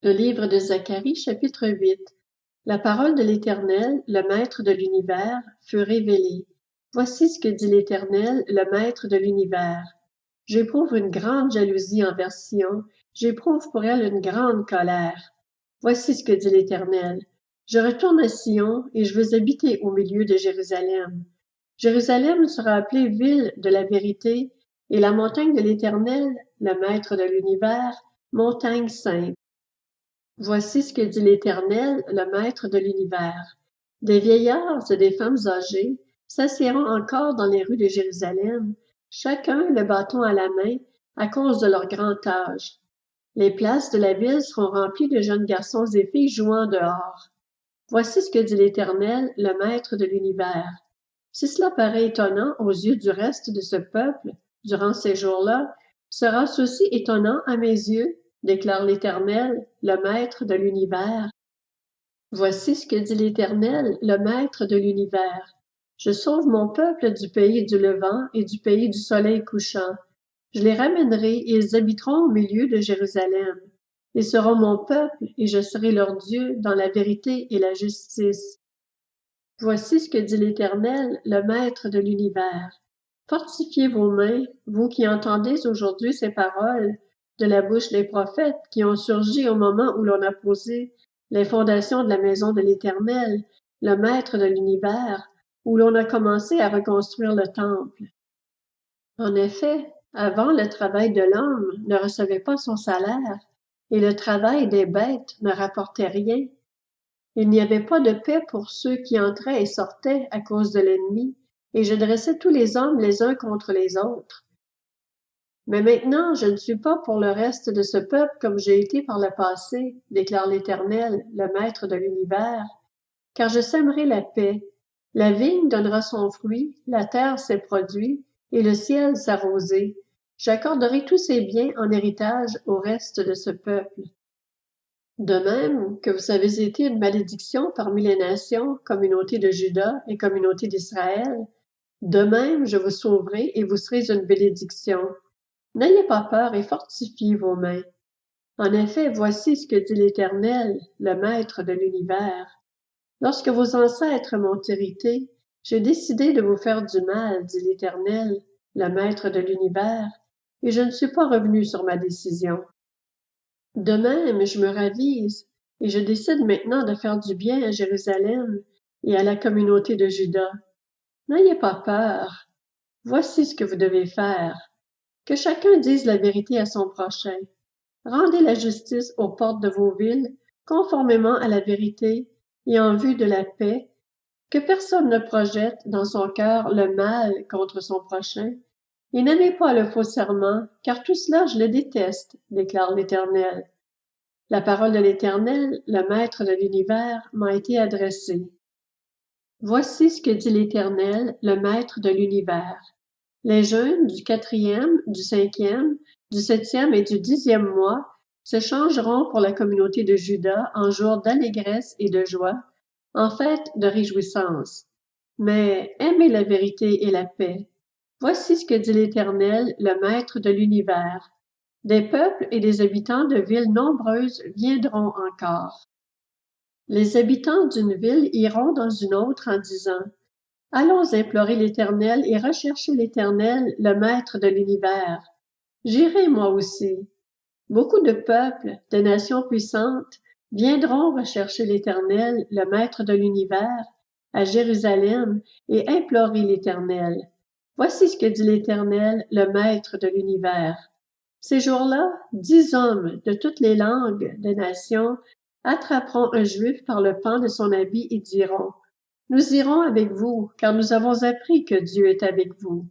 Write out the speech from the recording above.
Le livre de Zacharie, chapitre 8. La parole de l'Éternel, le Maître de l'univers, fut révélée. Voici ce que dit l'Éternel, le Maître de l'univers. J'éprouve une grande jalousie envers Sion, j'éprouve pour elle une grande colère. Voici ce que dit l'Éternel. Je retourne à Sion et je veux habiter au milieu de Jérusalem. Jérusalem sera appelée ville de la vérité et la montagne de l'Éternel, le Maître de l'univers, montagne sainte. Voici ce que dit l'Éternel, le Maître de l'univers. Des vieillards et des femmes âgées s'assiéront encore dans les rues de Jérusalem, chacun le bâton à la main, à cause de leur grand âge. Les places de la ville seront remplies de jeunes garçons et filles jouant dehors. Voici ce que dit l'Éternel, le Maître de l'univers. Si cela paraît étonnant aux yeux du reste de ce peuple, durant ces jours-là, sera ceci étonnant à mes yeux, déclare l'Éternel, le Maître de l'univers. Voici ce que dit l'Éternel, le Maître de l'univers. Je sauve mon peuple du pays du levant et du pays du soleil couchant. Je les ramènerai et ils habiteront au milieu de Jérusalem. Ils seront mon peuple et je serai leur Dieu dans la vérité et la justice. Voici ce que dit l'Éternel, le Maître de l'univers. Fortifiez vos mains, vous qui entendez aujourd'hui ces paroles de la bouche des prophètes qui ont surgi au moment où l'on a posé les fondations de la maison de l'Éternel, le Maître de l'univers, où l'on a commencé à reconstruire le temple. En effet, avant, le travail de l'homme ne recevait pas son salaire, et le travail des bêtes ne rapportait rien. Il n'y avait pas de paix pour ceux qui entraient et sortaient à cause de l'ennemi, et je dressais tous les hommes les uns contre les autres. Mais maintenant, je ne suis pas pour le reste de ce peuple comme j'ai été par le passé, déclare l'Éternel, le Maître de l'univers, car je sèmerai la paix. La vigne donnera son fruit, la terre ses produits, et le ciel sa rosée. J'accorderai tous ses biens en héritage au reste de ce peuple. De même que vous avez été une malédiction parmi les nations, communauté de Juda et communauté d'Israël, de même je vous sauverai et vous serez une bénédiction. N'ayez pas peur et fortifiez vos mains. En effet, voici ce que dit l'Éternel, le Maître de l'univers. Lorsque vos ancêtres m'ont irrité, j'ai décidé de vous faire du mal, dit l'Éternel, le Maître de l'univers, et je ne suis pas revenu sur ma décision. De même, je me ravise, et je décide maintenant de faire du bien à Jérusalem et à la communauté de Juda. N'ayez pas peur. Voici ce que vous devez faire. Que chacun dise la vérité à son prochain. Rendez la justice aux portes de vos villes, conformément à la vérité et en vue de la paix. Que personne ne projette dans son cœur le mal contre son prochain. Et n'aimez pas le faux serment, car tout cela je le déteste, déclare l'Éternel. La parole de l'Éternel, le Maître de l'univers, m'a été adressée. Voici ce que dit l'Éternel, le Maître de l'univers. Les jeûnes du 4e, du 5e, du 7e et du 10e mois se changeront pour la communauté de Juda en jours d'allégresse et de joie, en fête de réjouissance. Mais aimez la vérité et la paix. Voici ce que dit l'Éternel, le Maître de l'univers. Des peuples et des habitants de villes nombreuses viendront encore. Les habitants d'une ville iront dans une autre en disant: Allons implorer l'Éternel et rechercher l'Éternel, le Maître de l'univers. J'irai moi aussi. Beaucoup de peuples, de nations puissantes, viendront rechercher l'Éternel, le Maître de l'univers, à Jérusalem et implorer l'Éternel. Voici ce que dit l'Éternel, le Maître de l'univers. Ces jours-là, 10 hommes de toutes les langues des nations attraperont un Juif par le pan de son habit et diront: Nous irons avec vous, car nous avons appris que Dieu est avec vous.